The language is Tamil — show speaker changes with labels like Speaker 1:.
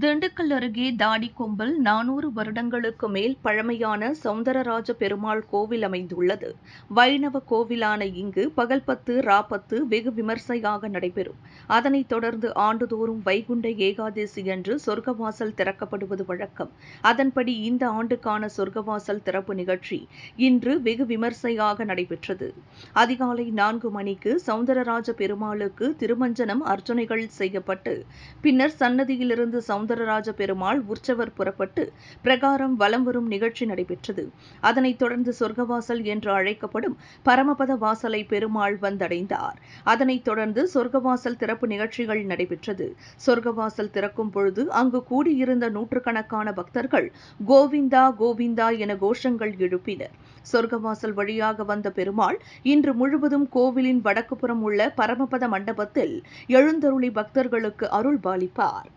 Speaker 1: திண்டுக்கல் அருகே தாடிக்கொம்பில் 400 வருடங்களுக்கு மேல் பழமையான சௌந்தரராஜ பெருமாள் கோவில் அமைந்துள்ளது. வைணவ கோவிலான இங்கு பகல் 10, ரா 10 வெகு விமர்சையாக நடைபெறும். அதனைத் தொடர்ந்து ஆண்டுதோறும் வைகுண்ட ஏகாதசி அன்று சொர்க்கவாசல் திறக்கப்படுவது வழக்கம். அதன்படி இந்த ஆண்டுக்கான சொர்க்கவாசல் திறப்பு நிகழ்ச்சி இன்று வெகு விமர்சையாக நடைபெற்றது. அதிகாலை 4 மணிக்கு சௌந்தரராஜ பெருமாளுக்கு திருமஞ்சனம் அர்ச்சனைகள் செய்யப்பட்டு பின்னர் சன்னதியிலிருந்து சௌந்தரராஜ பெருமாள் உற்சவர் புறப்பட்டு பிரகாரம் வலம் வரும் நிகழ்ச்சி நடைபெற்றது. அதனைத் தொடர்ந்து சொர்க்கவாசல் என்று அழைக்கப்படும் பரமபத வாசலை பெருமாள் வந்தடைந்தார். அதனைத் தொடர்ந்து சொர்க்கவாசல் திறப்பு நிகழ்ச்சிகள் நடைபெற்றது. சொர்க்கவாசல் திறக்கும் பொழுது அங்கு கூடியிருந்த நூற்றுக்கணக்கான பக்தர்கள் கோவிந்தா கோவிந்தா என கோஷங்கள் எழுப்பினர். சொர்க்கவாசல் வழியாக வந்த பெருமாள் இன்று முழுவதும் கோவிலின் வடக்கு புறம் உள்ள பரமபத மண்டபத்தில் எழுந்தருளி பக்தர்களுக்கு அருள் பாலிப்பார்.